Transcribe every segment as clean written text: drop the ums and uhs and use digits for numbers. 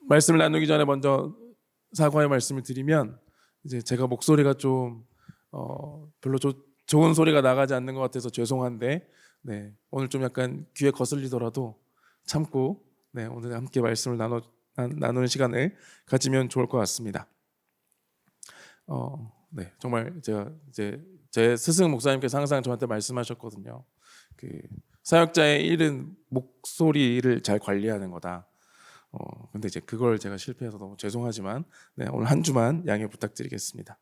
말씀을 나누기 전에 먼저 사과의 말씀을 드리면, 이제 제가 목소리가 좀 별로 좋은 소리가 나가지 않는 것 같아서 죄송한데, 네, 오늘 좀 약간 귀에 거슬리더라도 참고, 네, 오늘 함께 말씀을 나누는 시간을 가지면 좋을 것 같습니다. 네, 정말 제가 이제 제 스승 목사님께서 항상 저한테 말씀하셨거든요. 그 사역자의 일은 목소리를 잘 관리하는 거다. 근데 이제 그걸 제가 실패해서 너무 죄송하지만, 네, 오늘 한 주만 양해 부탁드리겠습니다.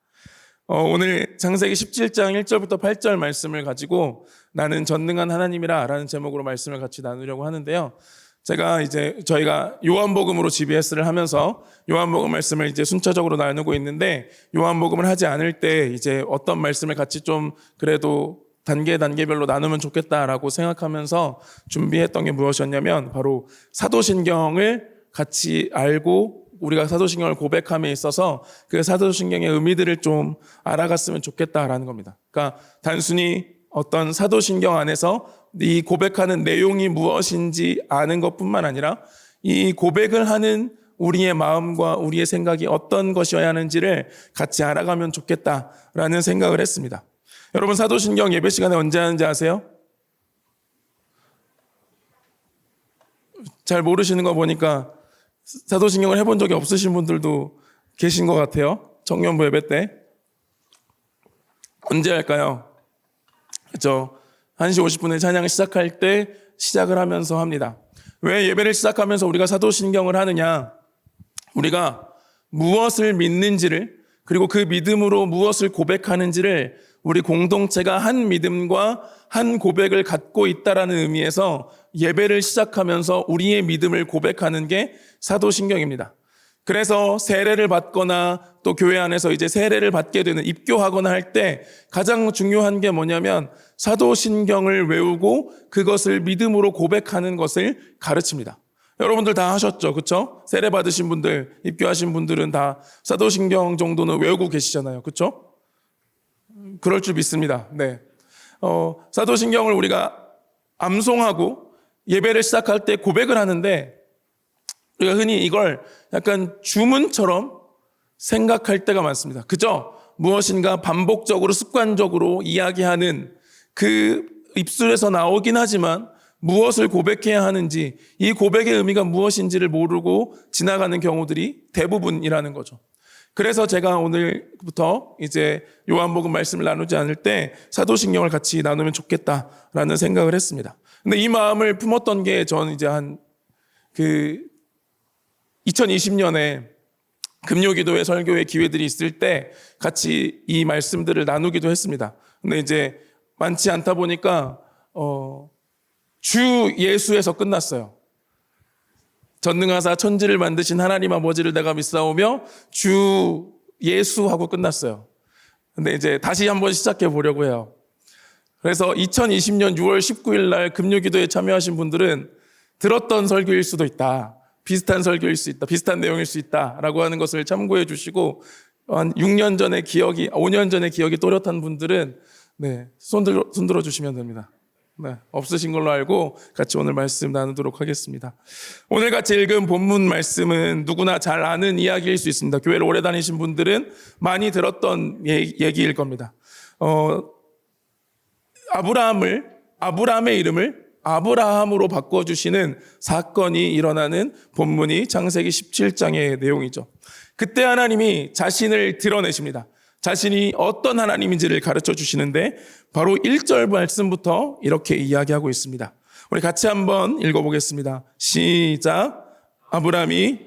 오늘 창세기 17장 1절부터 8절 말씀을 가지고 나는 전능한 하나님이라 라는 제목으로 말씀을 같이 나누려고 하는데요. 저희가 요한복음으로 GBS를 하면서 요한복음 말씀을 이제 순차적으로 나누고 있는데, 요한복음을 하지 않을 때 이제 어떤 말씀을 같이 좀 그래도 단계별로 나누면 좋겠다라고 생각하면서 준비했던 게 무엇이었냐면, 바로 사도신경을 같이 알고 우리가 사도신경을 고백함에 있어서 그 사도신경의 의미들을 좀 알아갔으면 좋겠다라는 겁니다. 그러니까 단순히 어떤 사도신경 안에서 이 고백하는 내용이 무엇인지 아는 것뿐만 아니라 이 고백을 하는 우리의 마음과 우리의 생각이 어떤 것이어야 하는지를 같이 알아가면 좋겠다라는 생각을 했습니다. 여러분, 사도신경 예배 시간에 언제 하는지 아세요? 잘 모르시는 거 보니까 사도신경을 해본 적이 없으신 분들도 계신 것 같아요. 청년부 예배 때. 언제 할까요? 그렇죠. 1시 50분에 찬양을 시작할 때 시작을 하면서 합니다. 왜 예배를 시작하면서 우리가 사도신경을 하느냐? 우리가 무엇을 믿는지를, 그리고 그 믿음으로 무엇을 고백하는지를 우리 공동체가 한 믿음과 한 고백을 갖고 있다라는 의미에서 예배를 시작하면서 우리의 믿음을 고백하는 게 사도신경입니다. 그래서 세례를 받거나 또 교회 안에서 이제 세례를 받게 되는, 입교하거나 할 때 가장 중요한 게 뭐냐면 사도신경을 외우고 그것을 믿음으로 고백하는 것을 가르칩니다. 여러분들 다 하셨죠, 그렇죠? 세례 받으신 분들, 입교하신 분들은 다 사도신경 정도는 외우고 계시잖아요, 그렇죠? 그럴 줄 믿습니다. 네. 사도신경을 우리가 암송하고 예배를 시작할 때 고백을 하는데, 우리가 흔히 이걸 약간 주문처럼 생각할 때가 많습니다. 그죠? 무엇인가 반복적으로 습관적으로 이야기하는, 그 입술에서 나오긴 하지만 무엇을 고백해야 하는지, 이 고백의 의미가 무엇인지를 모르고 지나가는 경우들이 대부분이라는 거죠. 그래서 제가 오늘부터 이제 요한복음 말씀을 나누지 않을 때 사도신경을 같이 나누면 좋겠다라는 생각을 했습니다. 근데 이 마음을 품었던 게, 저는 이제 2020년에 금요기도회 설교회 기회들이 있을 때 같이 이 말씀들을 나누기도 했습니다. 근데 이제 많지 않다 보니까 주 예수에서 끝났어요. 전능하사 천지를 만드신 하나님 아버지를 내가 믿사오며 주 예수하고 끝났어요. 근데 이제 다시 한번 시작해 보려고 해요. 그래서 2020년 6월 19일 날 금요기도에 참여하신 분들은 들었던 설교일 수도 있다, 비슷한 설교일 수 있다, 비슷한 내용일 수 있다라고 하는 것을 참고해 주시고, 한 6년 전의 기억이, 5년 전의 기억이 또렷한 분들은 네, 손들어 주시면 됩니다. 네, 없으신 걸로 알고 같이 오늘 말씀 나누도록 하겠습니다. 오늘 같이 읽은 본문 말씀은 누구나 잘 아는 이야기일 수 있습니다. 교회를 오래 다니신 분들은 많이 들었던 얘기일 겁니다. 아브라함의 이름을 아브라함으로 바꿔주시는 사건이 일어나는 본문이 창세기 17장의 내용이죠. 그때 하나님이 자신을 드러내십니다. 자신이 어떤 하나님인지를 가르쳐 주시는데, 바로 1절 말씀부터 이렇게 이야기하고 있습니다. 우리 같이 한번 읽어보겠습니다. 시작. 아브라함이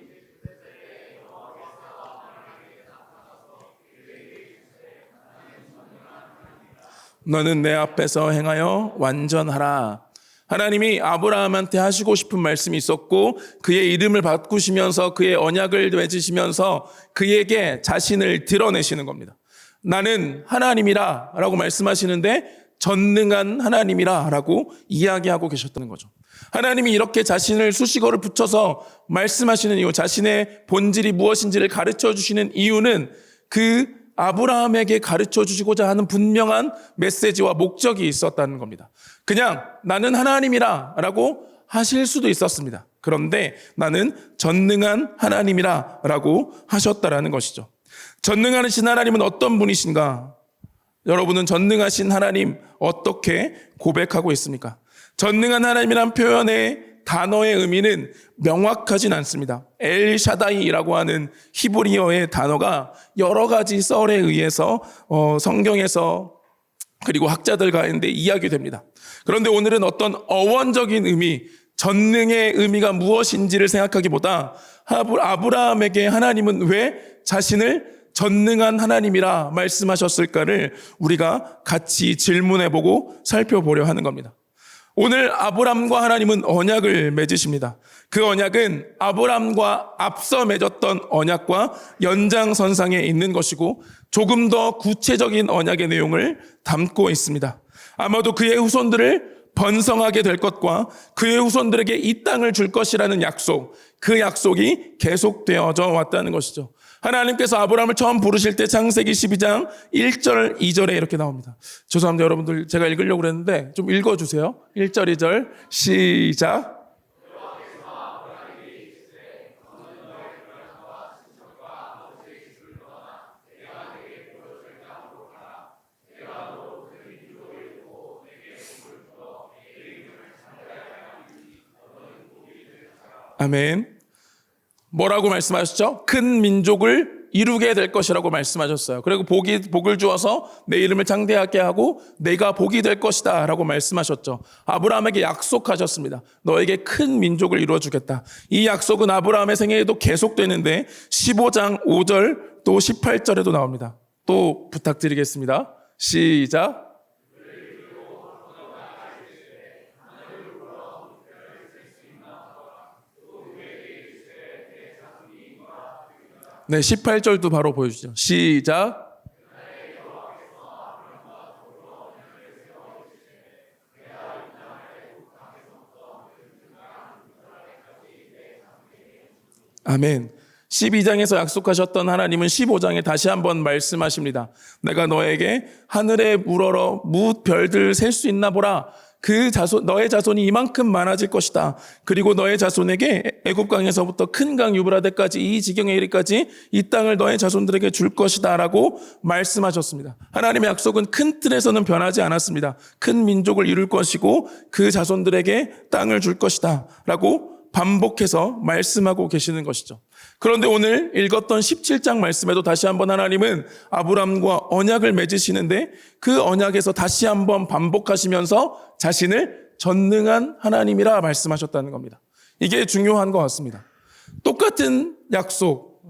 너는 내 앞에서 행하여 완전하라. 하나님이 아브라함한테 하시고 싶은 말씀이 있었고, 그의 이름을 바꾸시면서 그의 언약을 맺으시면서 그에게 자신을 드러내시는 겁니다. 나는 하나님이라 라고 말씀하시는데, 전능한 하나님이라 라고 이야기하고 계셨다는 거죠. 하나님이 이렇게 자신을 수식어를 붙여서 말씀하시는 이유, 자신의 본질이 무엇인지를 가르쳐 주시는 이유는 그 아브라함에게 가르쳐 주시고자 하는 분명한 메시지와 목적이 있었다는 겁니다. 그냥 나는 하나님이라 라고 하실 수도 있었습니다. 그런데 나는 전능한 하나님이라 라고 하셨다라는 것이죠. 전능하신 하나님은 어떤 분이신가? 여러분은 전능하신 하나님 어떻게 고백하고 있습니까? 전능한 하나님이란 표현의 단어의 의미는 명확하진 않습니다. 엘샤다이라고 하는 히브리어의 단어가 여러 가지 썰에 의해서 성경에서 그리고 학자들 가운데 이야기됩니다. 그런데 오늘은 어떤 어원적인 의미, 전능의 의미가 무엇인지를 생각하기보다 아브라함에게 하나님은 왜 자신을 전능한 하나님이라 말씀하셨을까를 우리가 같이 질문해보고 살펴보려 하는 겁니다. 오늘 아브람과 하나님은 언약을 맺으십니다. 그 언약은 아브람과 앞서 맺었던 언약과 연장선상에 있는 것이고 조금 더 구체적인 언약의 내용을 담고 있습니다. 아마도 그의 후손들을 번성하게 될 것과 그의 후손들에게 이 땅을 줄 것이라는 약속, 그 약속이 계속되어져 왔다는 것이죠. 하나님께서 아브라함을 처음 부르실 때 창세기 12장 1절, 2절에 이렇게 나옵니다. 죄송합니다. 여러분들 제가 읽으려고 그랬는데 좀 읽어주세요. 1절, 2절 시작. 아멘. 뭐라고 말씀하셨죠? 큰 민족을 이루게 될 것이라고 말씀하셨어요. 그리고 복을 주어서 내 이름을 창대하게 하고 내가 복이 될 것이다 라고 말씀하셨죠. 아브라함에게 약속하셨습니다. 너에게 큰 민족을 이루어주겠다. 이 약속은 아브라함의 생애에도 계속되는데 15장 5절 또 18절에도 나옵니다. 또 부탁드리겠습니다. 시작. 네, 18절도 바로 보여주죠. 시작. 아멘. 12장에서 약속하셨던 하나님은 15장에 다시 한번 말씀하십니다. 내가 너에게 하늘에 우러러 무별들 셀 수 있나 보라. 너의 자손이 이만큼 많아질 것이다. 그리고 너의 자손에게 애굽 강에서부터 큰 강 유브라데까지 이 지경에 이르기까지 이 땅을 너의 자손들에게 줄 것이다 라고 말씀하셨습니다. 하나님의 약속은 큰 틀에서는 변하지 않았습니다. 큰 민족을 이룰 것이고 그 자손들에게 땅을 줄 것이다 라고 반복해서 말씀하고 계시는 것이죠. 그런데 오늘 읽었던 17장 말씀에도 다시 한번 하나님은 아브람과 언약을 맺으시는데 그 언약에서 다시 한번 반복하시면서 자신을 전능한 하나님이라 말씀하셨다는 겁니다. 이게 중요한 것 같습니다. 똑같은 약속,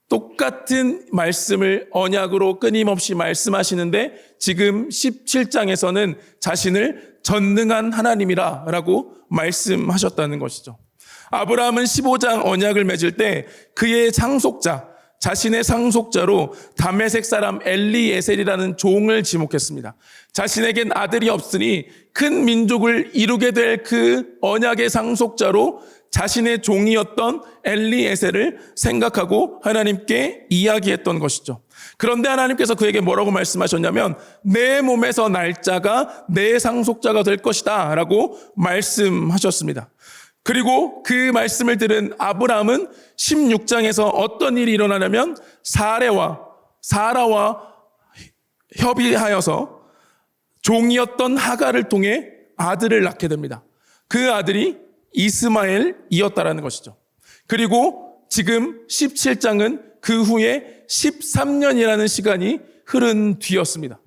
똑같은 말씀을 언약으로 끊임없이 말씀하시는데 지금 17장에서는 자신을 전능한 하나님이라 라고 말씀하셨다는 것이죠. 아브라함은 15장 언약을 맺을 때 그의 상속자, 자신의 상속자로 다메섹 사람 엘리에셀이라는 종을 지목했습니다. 자신에겐 아들이 없으니 큰 민족을 이루게 될 그 언약의 상속자로 자신의 종이었던 엘리에셀을 생각하고 하나님께 이야기했던 것이죠. 그런데 하나님께서 그에게 뭐라고 말씀하셨냐면 내 몸에서 날짜가 내 상속자가 될 것이다 라고 말씀하셨습니다. 그리고 그 말씀을 들은 아브라함은 16장에서 어떤 일이 일어나냐면 사라와 협의하여서 종이었던 하갈을 통해 아들을 낳게 됩니다. 그 아들이 이스마엘이었다라는 것이죠. 그리고 지금 17장은 그 후에 13년이라는 시간이 흐른 뒤였습니다.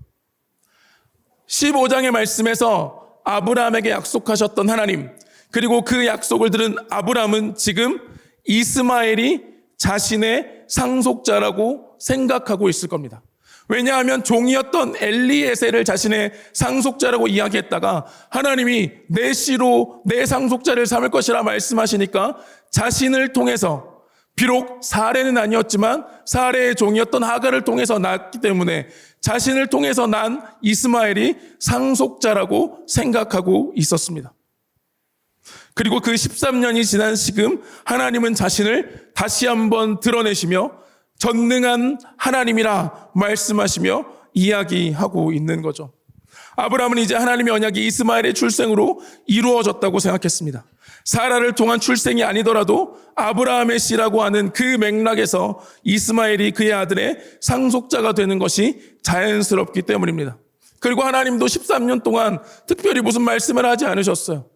15장의 말씀에서 아브라함에게 약속하셨던 하나님, 그리고 그 약속을 들은 아브라함은 지금 이스마엘이 자신의 상속자라고 생각하고 있을 겁니다. 왜냐하면 종이었던 엘리에셀을 자신의 상속자라고 이야기했다가 하나님이 내 씨로 내 상속자를 삼을 것이라 말씀하시니까 자신을 통해서 비록 사례는 아니었지만 사례의 종이었던 하갈을 통해서 낳았기 때문에 자신을 통해서 난 이스마엘이 상속자라고 생각하고 있었습니다. 그리고 그 13년이 지난 지금 하나님은 자신을 다시 한번 드러내시며 전능한 하나님이라 말씀하시며 이야기하고 있는 거죠. 아브라함은 이제 하나님의 언약이 이스마엘의 출생으로 이루어졌다고 생각했습니다. 사라를 통한 출생이 아니더라도 아브라함의 씨라고 하는 그 맥락에서 이스마엘이 그의 아들의 상속자가 되는 것이 자연스럽기 때문입니다. 그리고 하나님도 13년 동안 특별히 무슨 말씀을 하지 않으셨어요.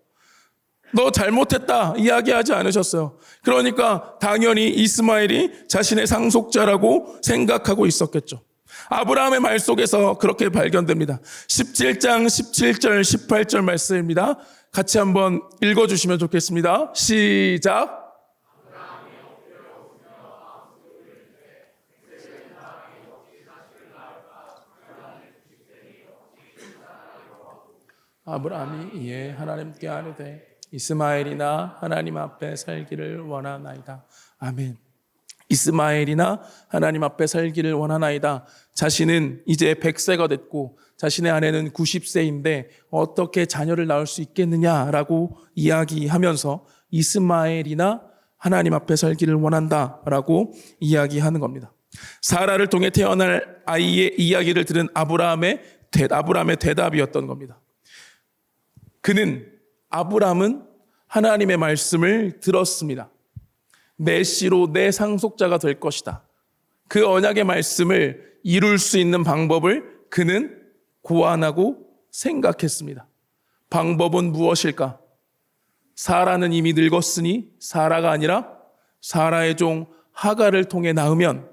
너 잘못했다 이야기하지 않으셨어요. 그러니까 당연히 이스마엘이 자신의 상속자라고 생각하고 있었겠죠. 아브라함의 말 속에서 그렇게 발견됩니다. 17장 17절 18절 말씀입니다. 같이 한번 읽어주시면 좋겠습니다. 시작. 아브라함이 이에 하나님께 아뢰되 이스마엘이나 하나님 앞에 살기를 원하나이다. 아멘. 이스마엘이나 하나님 앞에 살기를 원하나이다. 자신은 이제 100세가 됐고 자신의 아내는 90세인데 어떻게 자녀를 낳을 수 있겠느냐라고 이야기하면서 이스마엘이나 하나님 앞에 살기를 원한다라고 이야기하는 겁니다. 사라를 통해 태어날 아이의 이야기를 들은 아브라함의 대답이었던 겁니다. 아브라함은 하나님의 말씀을 들었습니다. 내 씨로 내 상속자가 될 것이다. 그 언약의 말씀을 이룰 수 있는 방법을 그는 고안하고 생각했습니다. 방법은 무엇일까? 사라는 이미 늙었으니 사라가 아니라 사라의 종 하갈을 통해 낳으면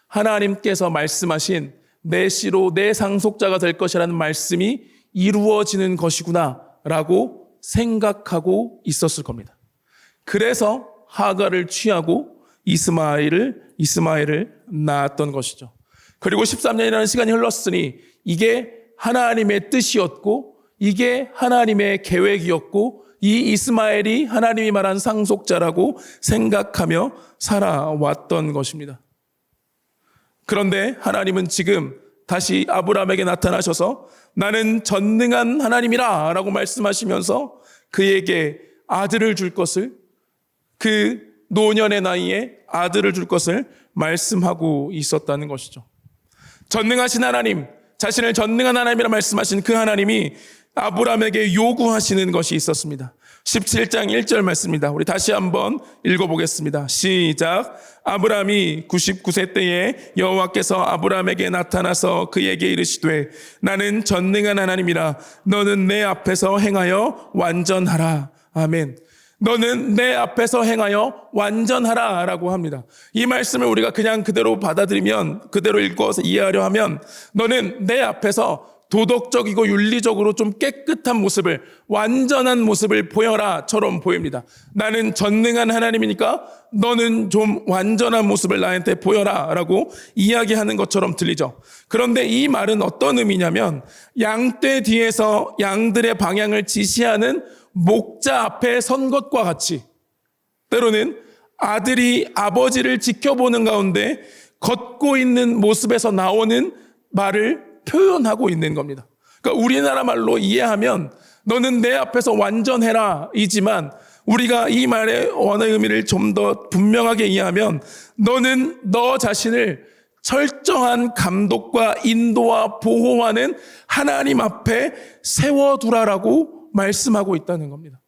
하나님께서 말씀하신 내 씨로 내 상속자가 될 것이라는 말씀이 이루어지는 것이구나 라고 생각하고 있었을 겁니다. 그래서 하갈을 취하고 이스마엘을 낳았던 것이죠. 그리고 13년이라는 시간이 흘렀으니 이게 하나님의 뜻이었고 이게 하나님의 계획이었고 이 이스마엘이 하나님이 말한 상속자라고 생각하며 살아왔던 것입니다. 그런데 하나님은 지금 다시 아브라함에게 나타나셔서 나는 전능한 하나님이라 라고 말씀하시면서 그에게 아들을 줄 것을, 그 노년의 나이에 아들을 줄 것을 말씀하고 있었다는 것이죠. 전능하신 하나님, 자신을 전능한 하나님이라 말씀하신 그 하나님이 아브라함에게 요구하시는 것이 있었습니다. 17장 1절 말씀입니다. 우리 다시 한번 읽어보겠습니다. 시작. 아브라함이 99세 때에 여호와께서 아브라함에게 나타나서 그에게 이르시되 나는 전능한 하나님이라 너는 내 앞에서 행하여 완전하라. 아멘. 너는 내 앞에서 행하여 완전하라 라고 합니다. 이 말씀을 우리가 그냥 그대로 받아들이면, 그대로 읽어서 이해하려 하면 너는 내 앞에서 도덕적이고 윤리적으로 좀 깨끗한 모습을, 완전한 모습을 보여라처럼 보입니다. 나는 전능한 하나님이니까 너는 좀 완전한 모습을 나한테 보여라라고 이야기하는 것처럼 들리죠. 그런데 이 말은 어떤 의미냐면 양떼 뒤에서 양들의 방향을 지시하는 목자 앞에 선 것과 같이 때로는 아들이 아버지를 지켜보는 가운데 걷고 있는 모습에서 나오는 말을 표현하고 있는 겁니다. 그러니까 우리나라 말로 이해하면 너는 내 앞에서 완전해라 이지만 우리가 이 말의 원어의 의미를 좀 더 분명하게 이해하면 너는 너 자신을 철저한 감독과 인도와 보호하는 하나님 앞에 세워두라라고 말씀하고 있다는 겁니다.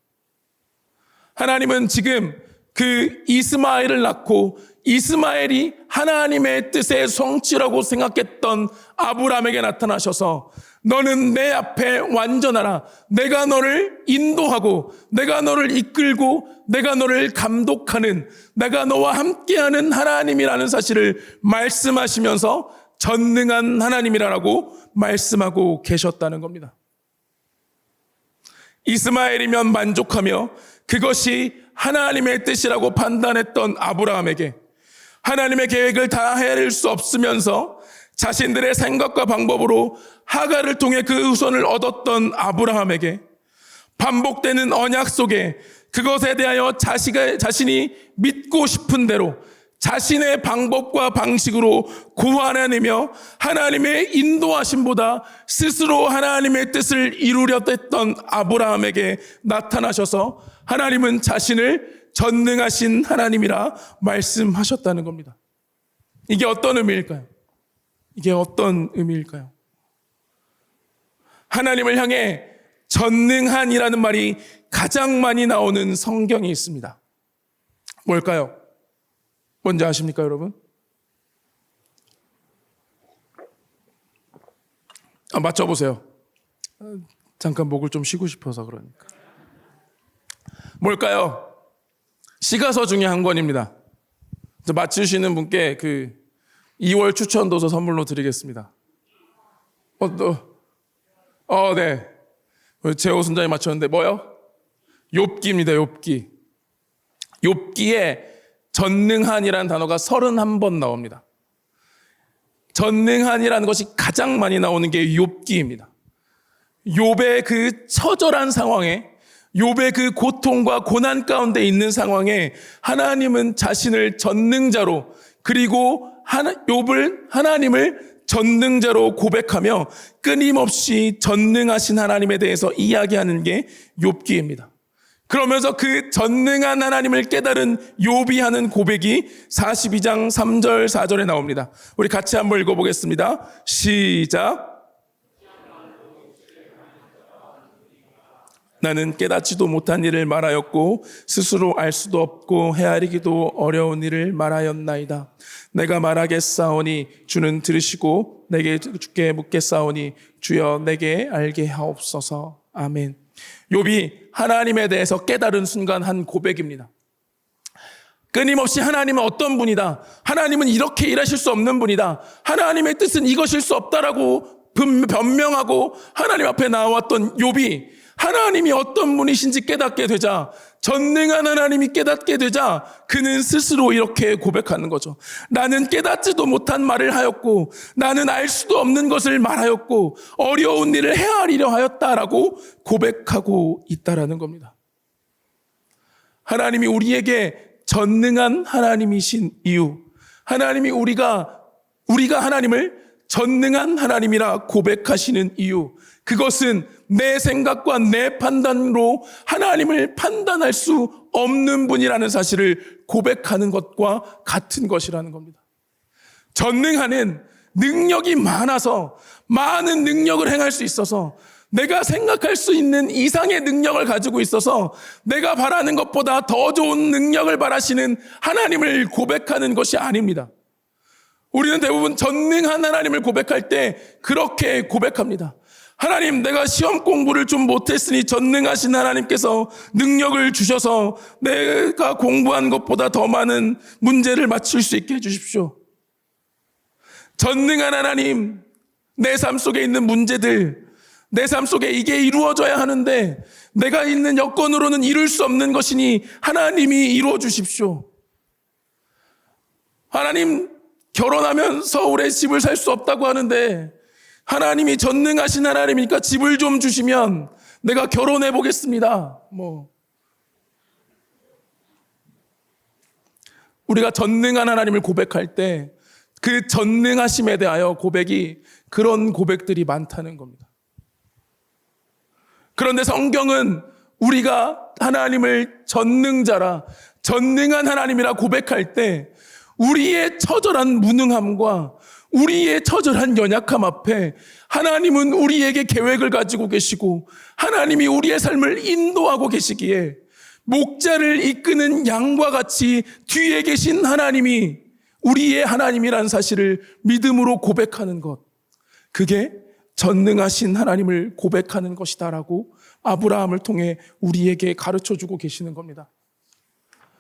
하나님은 지금 그 이스마엘을 낳고 이스마엘이 하나님의 뜻의 성취라고 생각했던 아브라함에게 나타나셔서 너는 내 앞에 완전하라. 내가 너를 인도하고 내가 너를 이끌고 내가 너를 감독하는, 내가 너와 함께하는 하나님이라는 사실을 말씀하시면서 전능한 하나님이라고 말씀하고 계셨다는 겁니다. 이스마엘이면 만족하며 그것이 하나님의 뜻이라고 판단했던 아브라함에게 하나님의 계획을 다 헤아릴 수 없으면서 자신들의 생각과 방법으로 하갈을 통해 그 후손을 얻었던 아브라함에게 반복되는 언약 속에 그것에 대하여 자신이 믿고 싶은 대로 자신의 방법과 방식으로 고안해내며 하나님의 인도하심보다 스스로 하나님의 뜻을 이루려 했던 아브라함에게 나타나셔서 하나님은 자신을 전능하신 하나님이라 말씀하셨다는 겁니다. 이게 어떤 의미일까요? 이게 어떤 의미일까요? 하나님을 향해 전능한이라는 말이 가장 많이 나오는 성경이 있습니다. 뭘까요? 뭔지 아십니까, 여러분? 맞춰보세요. 잠깐 목을 좀 쉬고 싶어서 그러니까. 뭘까요? 시가서 중에 한 권입니다. 맞추시는 분께 2월 추천도서 선물로 드리겠습니다. 네. 제호 순장이 맞췄는데 뭐요? 욥기입니다. 욥기. 욥기에 전능한이라는 단어가 31번 나옵니다. 전능한이라는 것이 가장 많이 나오는 게 욥기입니다. 욥의 그 처절한 상황에, 욥의 그 고통과 고난 가운데 있는 상황에 하나님은 자신을 전능자로, 그리고 욥을 하나님을 전능자로 고백하며 끊임없이 전능하신 하나님에 대해서 이야기하는 게 욥기입니다. 그러면서 그 전능한 하나님을 깨달은 욥이 하는 고백이 42장 3절 4절에 나옵니다. 우리 같이 한번 읽어보겠습니다. 시작. 나는 깨닫지도 못한 일을 말하였고 스스로 알 수도 없고 헤아리기도 어려운 일을 말하였나이다. 내가 말하겠사오니 주는 들으시고 내게 주께 묻겠사오니 주여 내게 알게 하옵소서. 아멘. 욥이 하나님에 대해서 깨달은 순간 한 고백입니다. 끊임없이 하나님은 어떤 분이다. 하나님은 이렇게 일하실 수 없는 분이다. 하나님의 뜻은 이것일 수 없다라고 변명하고 하나님 앞에 나왔던 욥이 하나님이 어떤 분이신지 깨닫게 되자, 전능한 하나님이 깨닫게 되자 그는 스스로 이렇게 고백하는 거죠. 나는 깨닫지도 못한 말을 하였고 나는 알 수도 없는 것을 말하였고 어려운 일을 헤아리려 하였다라고 고백하고 있다라는 겁니다. 하나님이 우리에게 전능한 하나님이신 이유, 하나님이 우리가 하나님을 전능한 하나님이라 고백하시는 이유, 그것은 내 생각과 내 판단으로 하나님을 판단할 수 없는 분이라는 사실을 고백하는 것과 같은 것이라는 겁니다. 전능하는 능력이 많아서 많은 능력을 행할 수 있어서 내가 생각할 수 있는 이상의 능력을 가지고 있어서 내가 바라는 것보다 더 좋은 능력을 바라시는 하나님을 고백하는 것이 아닙니다. 우리는 대부분 전능한 하나님을 고백할 때 그렇게 고백합니다. 하나님, 내가 시험 공부를 좀 못했으니 전능하신 하나님께서 능력을 주셔서 내가 공부한 것보다 더 많은 문제를 맞출 수 있게 해주십시오. 전능한 하나님, 내 삶 속에 있는 문제들, 내 삶 속에 이게 이루어져야 하는데 내가 있는 여건으로는 이룰 수 없는 것이니 하나님이 이루어 주십시오. 하나님, 결혼하면 서울에 집을 살 수 없다고 하는데 하나님이 전능하신 하나님이니까 집을 좀 주시면 내가 결혼해 보겠습니다. 우리가 전능한 하나님을 고백할 때 그 전능하심에 대하여 고백이 그런 고백들이 많다는 겁니다. 그런데 성경은 우리가 하나님을 전능자라, 전능한 하나님이라 고백할 때 우리의 처절한 무능함과 우리의 처절한 연약함 앞에 하나님은 우리에게 계획을 가지고 계시고 하나님이 우리의 삶을 인도하고 계시기에 목자를 이끄는 양과 같이 뒤에 계신 하나님이 우리의 하나님이라는 사실을 믿음으로 고백하는 것, 그게 전능하신 하나님을 고백하는 것이다라고 아브라함을 통해 우리에게 가르쳐주고 계시는 겁니다.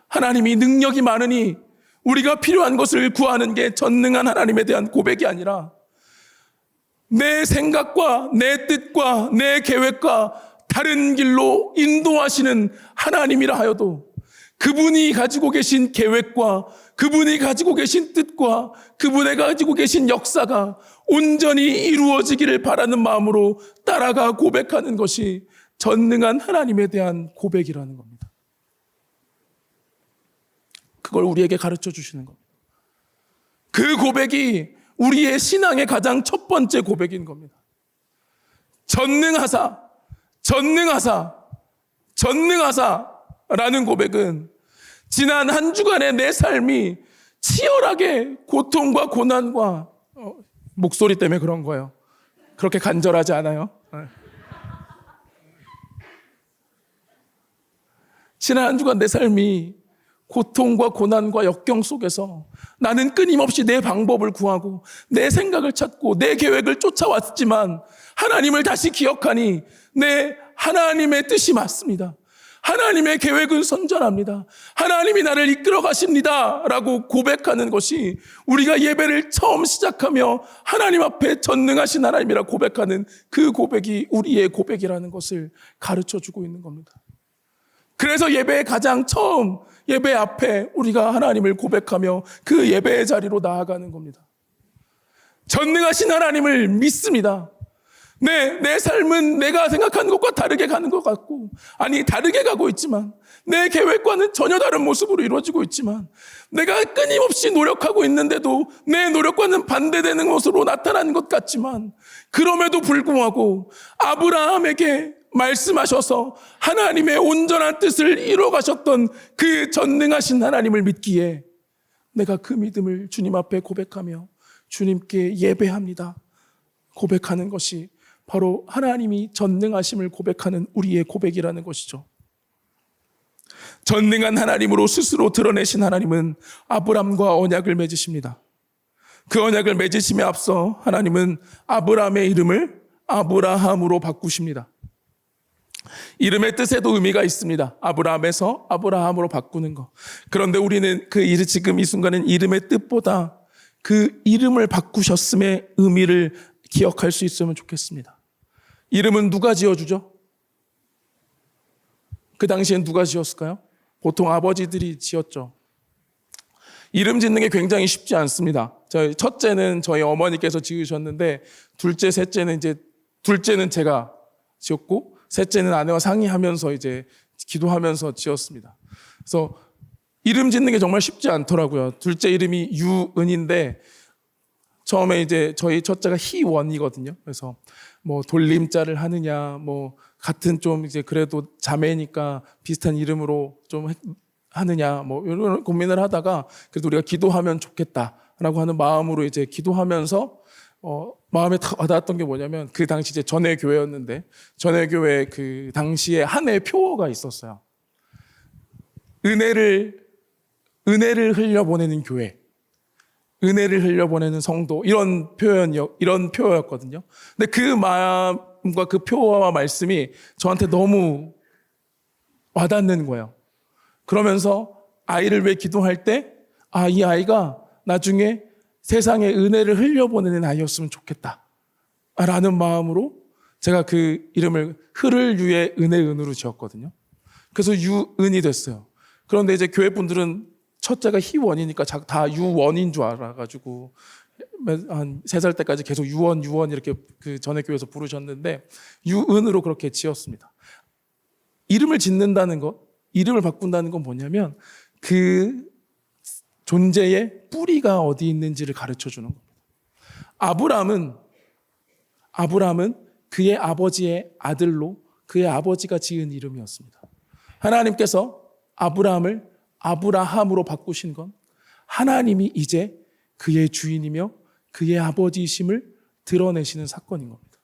하나님이 능력이 많으니 우리가 필요한 것을 구하는 게 전능한 하나님에 대한 고백이 아니라 내 생각과 내 뜻과 내 계획과 다른 길로 인도하시는 하나님이라 하여도 그분이 가지고 계신 계획과 그분이 가지고 계신 뜻과 그분이 가지고 계신 역사가 온전히 이루어지기를 바라는 마음으로 따라가 고백하는 것이 전능한 하나님에 대한 고백이라는 겁니다. 그걸 우리에게 가르쳐 주시는 겁니다. 그 고백이 우리의 신앙의 가장 첫 번째 고백인 겁니다. 전능하사, 전능하사, 전능하사라는 고백은 지난 한 주간의 내 삶이 치열하게 고통과 고난과 목소리 때문에 그런 거예요. 그렇게 간절하지 않아요. 지난 한 주간 내 삶이 고통과 고난과 역경 속에서 나는 끊임없이 내 방법을 구하고 내 생각을 찾고 내 계획을 쫓아왔지만 하나님을 다시 기억하니 내 하나님의 뜻이 맞습니다. 하나님의 계획은 선전합니다. 하나님이 나를 이끌어 가십니다. 라고 고백하는 것이 우리가 예배를 처음 시작하며 하나님 앞에 전능하신 하나님이라 고백하는 그 고백이 우리의 고백이라는 것을 가르쳐 주고 있는 겁니다. 그래서 예배의 가장 처음 예배 앞에 우리가 하나님을 고백하며 그 예배의 자리로 나아가는 겁니다. 전능하신 하나님을 믿습니다. 내 삶은 내가 생각하는 것과 다르게 가는 것 같고, 아니 다르게 가고 있지만 내 계획과는 전혀 다른 모습으로 이루어지고 있지만 내가 끊임없이 노력하고 있는데도 내 노력과는 반대되는 모습으로 나타나는 것 같지만 그럼에도 불구하고 아브라함에게 말씀하셔서 하나님의 온전한 뜻을 이루어 가셨던 그 전능하신 하나님을 믿기에 내가 그 믿음을 주님 앞에 고백하며 주님께 예배합니다. 고백하는 것이 바로 하나님이 전능하심을 고백하는 우리의 고백이라는 것이죠. 전능한 하나님으로 스스로 드러내신 하나님은 아브람과 언약을 맺으십니다. 그 언약을 맺으심에 앞서 하나님은 아브람의 이름을 아브라함으로 바꾸십니다. 이름의 뜻에도 의미가 있습니다. 아브라함에서 아브라함으로 바꾸는 것. 그런데 우리는 지금 이 순간은 이름의 뜻보다 그 이름을 바꾸셨음의 의미를 기억할 수 있으면 좋겠습니다. 이름은 누가 지어주죠? 그 당시엔 누가 지었을까요? 보통 아버지들이 지었죠. 이름 짓는 게 굉장히 쉽지 않습니다. 첫째는 저희 어머니께서 지으셨는데 둘째는 제가 지었고 셋째는 아내와 상의하면서 기도하면서 지었습니다. 그래서 이름 짓는 게 정말 쉽지 않더라고요. 둘째 이름이 유은인데 처음에 저희 첫째가 희원이거든요. 그래서 돌림자를 하느냐, 같은 그래도 자매니까 비슷한 이름으로 좀 하느냐, 이런 고민을 하다가 그래도 우리가 기도하면 좋겠다라고 하는 마음으로 기도하면서 마음에 딱 와닿았던 게 뭐냐면 그 당시 전회교회였는데 전회교회 그 당시에 한 해 표어가 있었어요. 은혜를 흘려보내는 교회. 은혜를 흘려보내는 성도, 이런 표어였거든요. 근데 그 마음과 그 표어와 말씀이 저한테 너무 와닿는 거예요. 그러면서 아이를 위해 기도할 때, 이 아이가 나중에 세상에 은혜를 흘려보내는 아이였으면 좋겠다. 라는 마음으로 제가 그 이름을 흐를 유의 은혜은으로 지었거든요. 그래서 유은이 됐어요. 그런데 교회 분들은 첫째가 희원이니까 다 유원인 줄 알아가지고 한 3살 때까지 계속 유원 이렇게 그 전에 교회에서 부르셨는데 유은으로 그렇게 지었습니다. 이름을 짓는다는 것, 이름을 바꾼다는 건 뭐냐면 그 존재의 뿌리가 어디 있는지를 가르쳐 주는 겁니다. 아브람은 그의 아버지의 아들로 그의 아버지가 지은 이름이었습니다. 하나님께서 아브라함을 아브라함으로 바꾸신 건 하나님이 이제 그의 주인이며 그의 아버지이심을 드러내시는 사건인 겁니다.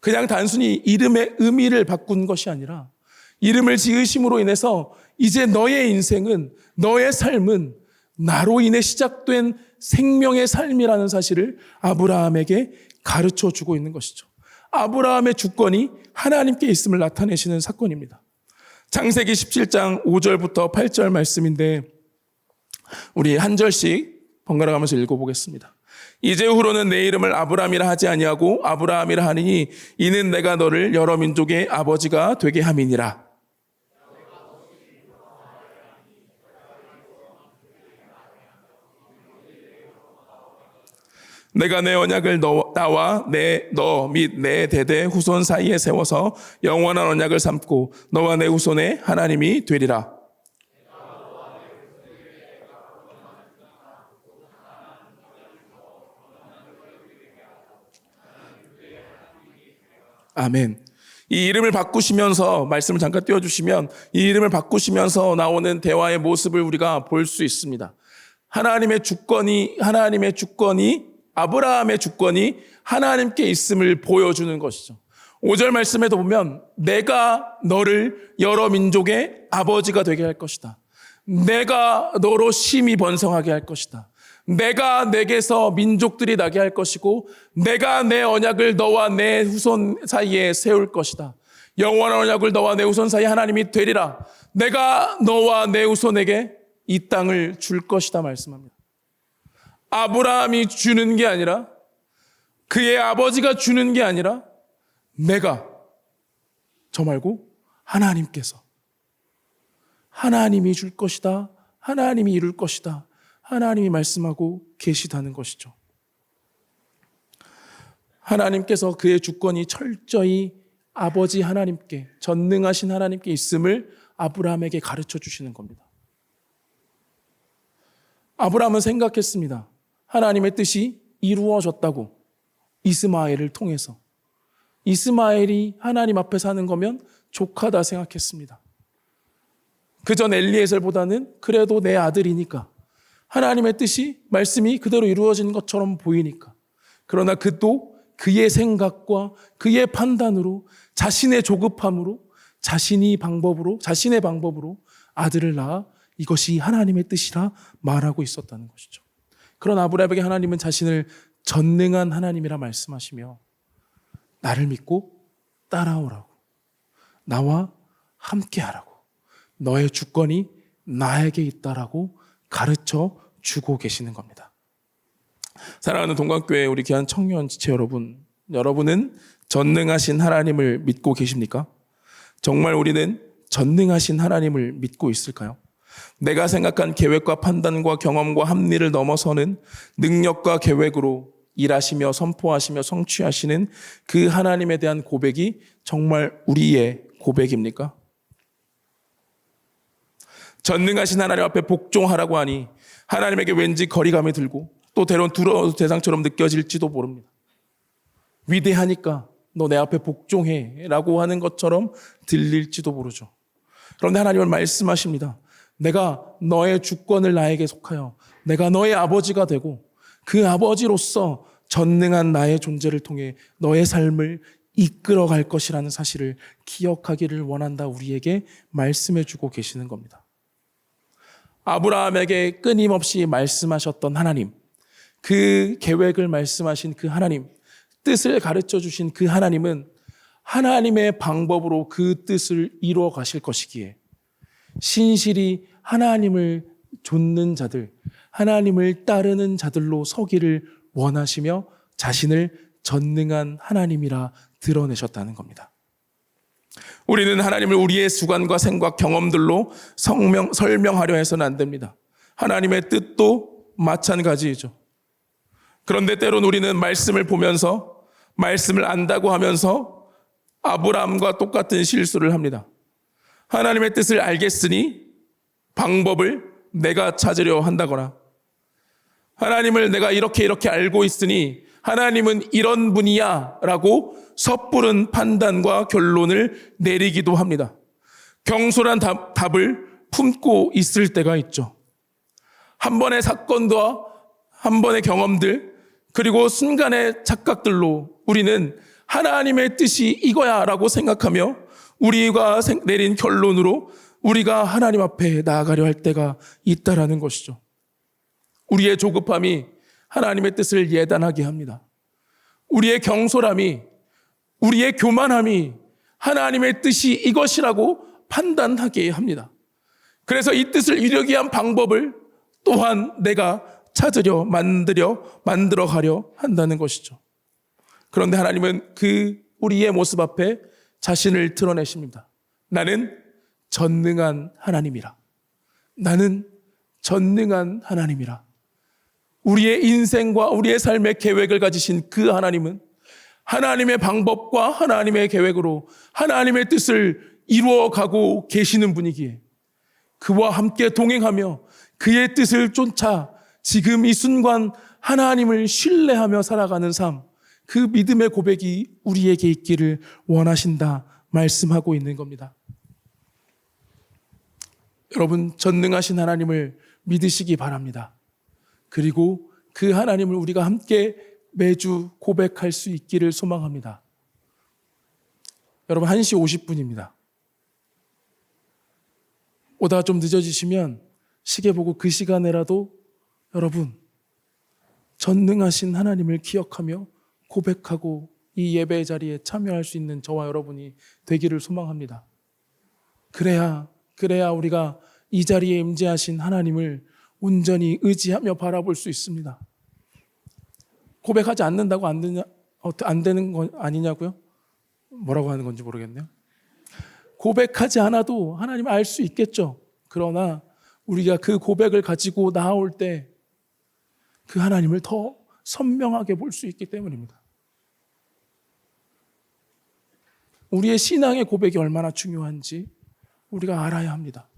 그냥 단순히 이름의 의미를 바꾼 것이 아니라 이름을 지으심으로 인해서 이제 너의 인생은, 너의 삶은 나로 인해 시작된 생명의 삶이라는 사실을 아브라함에게 가르쳐 주고 있는 것이죠. 아브라함의 주권이 하나님께 있음을 나타내시는 사건입니다. 창세기 17장 5절부터 8절 말씀인데 우리 한 절씩 번갈아 가면서 읽어보겠습니다. 이제후로는 내 이름을 아브람이라 하지 아니하고 아브라함이라 하니 이는 내가 너를 여러 민족의 아버지가 되게 함이니라. 내가 내 언약을 나와 너 및 내 대대 후손 사이에 세워서 영원한 언약을 삼고 너와 내 후손의 하나님이 되리라. 아멘. 이 이름을 바꾸시면서 말씀을 잠깐 띄워주시면 이 이름을 바꾸시면서 나오는 대화의 모습을 우리가 볼 수 있습니다. 하나님의 주권이 아브라함의 주권이 하나님께 있음을 보여주는 것이죠. 5절 말씀에도 보면 내가 너를 여러 민족의 아버지가 되게 할 것이다. 내가 너로 심히 번성하게 할 것이다. 내가 내게서 민족들이 나게 할 것이고 내가 내 언약을 너와 내 후손 사이에 세울 것이다. 영원한 언약을 너와 내 후손 사이에 하나님이 되리라. 내가 너와 내 후손에게 이 땅을 줄 것이다 말씀합니다. 아브라함이 주는 게 아니라 그의 아버지가 주는 게 아니라 내가 저 말고 하나님께서 하나님이 줄 것이다. 하나님이 이룰 것이다. 하나님이 말씀하고 계시다는 것이죠. 하나님께서 그의 주권이 철저히 아버지 하나님께 전능하신 하나님께 있음을 아브라함에게 가르쳐 주시는 겁니다. 아브라함은 생각했습니다. 하나님의 뜻이 이루어졌다고 이스마엘을 통해서. 이스마엘이 하나님 앞에 사는 거면 족하다 생각했습니다. 그전 엘리에셀보다는 그래도 내 아들이니까 하나님의 뜻이 말씀이 그대로 이루어진 것처럼 보이니까. 그러나 그도 그의 생각과 그의 판단으로 자신의 조급함으로 자신의 방법으로 아들을 낳아 이것이 하나님의 뜻이라 말하고 있었다는 것이죠. 그런 아브라함에게 하나님은 자신을 전능한 하나님이라 말씀하시며 나를 믿고 따라오라고, 나와 함께하라고, 너의 주권이 나에게 있다라고 가르쳐 주고 계시는 겁니다. 사랑하는 동관교회 우리 귀한 청년 지체 여러분, 여러분은 전능하신 하나님을 믿고 계십니까? 정말 우리는 전능하신 하나님을 믿고 있을까요? 내가 생각한 계획과 판단과 경험과 합리를 넘어서는 능력과 계획으로 일하시며 선포하시며 성취하시는 그 하나님에 대한 고백이 정말 우리의 고백입니까? 전능하신 하나님 앞에 복종하라고 하니 하나님에게 왠지 거리감이 들고 또 때론 두려운 대상처럼 느껴질지도 모릅니다. 위대하니까 너 내 앞에 복종해 라고 하는 것처럼 들릴지도 모르죠. 그런데 하나님은 말씀하십니다. 내가 너의 주권을 나에게 속하여 내가 너의 아버지가 되고 그 아버지로서 전능한 나의 존재를 통해 너의 삶을 이끌어갈 것이라는 사실을 기억하기를 원한다 우리에게 말씀해 주고 계시는 겁니다. 아브라함에게 끊임없이 말씀하셨던 하나님, 그 계획을 말씀하신 그 하나님, 뜻을 가르쳐 주신 그 하나님은 하나님의 방법으로 그 뜻을 이루어 가실 것이기에 신실히 하나님을 좇는 자들, 하나님을 따르는 자들로 서기를 원하시며 자신을 전능한 하나님이라 드러내셨다는 겁니다. 우리는 하나님을 우리의 주관과 생각, 경험들로 설명하려 해서는 안 됩니다. 하나님의 뜻도 마찬가지이죠. 그런데 때론 우리는 말씀을 보면서 말씀을 안다고 하면서 아브라함과 똑같은 실수를 합니다. 하나님의 뜻을 알겠으니 방법을 내가 찾으려 한다거나 하나님을 내가 이렇게 알고 있으니 하나님은 이런 분이야 라고 섣부른 판단과 결론을 내리기도 합니다. 경솔한 답을 품고 있을 때가 있죠. 한 번의 사건과 한 번의 경험들 그리고 순간의 착각들로 우리는 하나님의 뜻이 이거야 라고 생각하며 우리가 내린 결론으로 우리가 하나님 앞에 나아가려 할 때가 있다라는 것이죠. 우리의 조급함이 하나님의 뜻을 예단하게 합니다. 우리의 경솔함이, 우리의 교만함이 하나님의 뜻이 이것이라고 판단하게 합니다. 그래서 이 뜻을 이루기 위한 방법을 또한 내가 찾으려 만들어 가려 한다는 것이죠. 그런데 하나님은 그 우리의 모습 앞에 자신을 드러내십니다. 나는 전능한 하나님이라. 나는 전능한 하나님이라. 우리의 인생과 우리의 삶의 계획을 가지신 그 하나님은 하나님의 방법과 하나님의 계획으로 하나님의 뜻을 이루어가고 계시는 분이기에 그와 함께 동행하며 그의 뜻을 쫓아 지금 이 순간 하나님을 신뢰하며 살아가는 삶, 그 믿음의 고백이 우리에게 있기를 원하신다 말씀하고 있는 겁니다. 여러분, 전능하신 하나님을 믿으시기 바랍니다. 그리고 그 하나님을 우리가 함께 매주 고백할 수 있기를 소망합니다. 여러분 1시 50분입니다. 오다가 좀 늦어지시면 시계 보고 그 시간에라도 여러분 전능하신 하나님을 기억하며 고백하고 이 예배 자리에 참여할 수 있는 저와 여러분이 되기를 소망합니다. 그래야 우리가 이 자리에 임재하신 하나님을 온전히 의지하며 바라볼 수 있습니다. 고백하지 않는다고 안 되는 건 아니냐고요? 뭐라고 하는 건지 모르겠네요. 고백하지 않아도 하나님을 알 수 있겠죠. 그러나 우리가 그 고백을 가지고 나아올 때 그 하나님을 더 선명하게 볼 수 있기 때문입니다. 우리의 신앙의 고백이 얼마나 중요한지 우리가 알아야 합니다.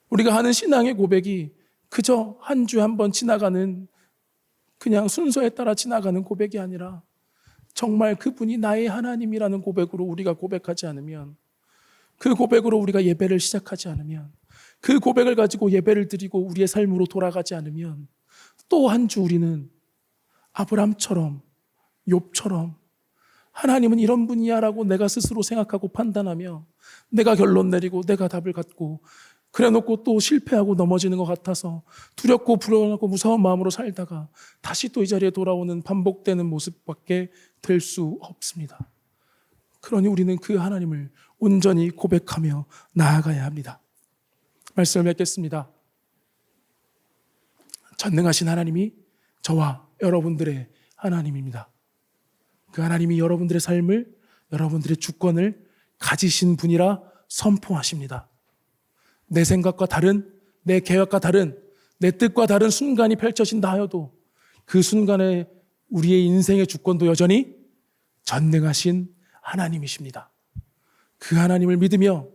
우리가 하는 신앙의 고백이 그저 한 주에 한 번 지나가는 그냥 순서에 따라 지나가는 고백이 아니라 정말 그분이 나의 하나님이라는 고백으로 우리가 고백하지 않으면, 그 고백으로 우리가 예배를 시작하지 않으면, 그 고백을 가지고 예배를 드리고 우리의 삶으로 돌아가지 않으면 또 한 주 우리는 아브람처럼 욥처럼 하나님은 이런 분이야 라고 내가 스스로 생각하고 판단하며 내가 결론 내리고 내가 답을 갖고 그래놓고 또 실패하고 넘어지는 것 같아서 두렵고 불안하고 무서운 마음으로 살다가 다시 또 이 자리에 돌아오는 반복되는 모습밖에 될 수 없습니다. 그러니 우리는 그 하나님을 온전히 고백하며 나아가야 합니다. 말씀을 맺겠습니다. 전능하신 하나님이 저와 여러분들의 하나님입니다. 그 하나님이 여러분들의 삶을, 여러분들의 주권을 가지신 분이라 선포하십니다. 내 생각과 다른, 내 계획과 다른, 내 뜻과 다른 순간이 펼쳐진다 하여도 그 순간에 우리의 인생의 주권도 여전히 전능하신 하나님이십니다. 그 하나님을 믿으며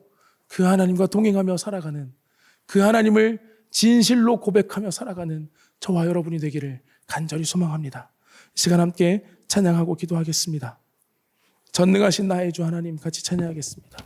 그 하나님과 동행하며 살아가는, 그 하나님을 진실로 고백하며 살아가는 저와 여러분이 되기를 간절히 소망합니다. 이 시간 함께 찬양하고 기도하겠습니다. 전능하신 나의 주 하나님 같이 찬양하겠습니다.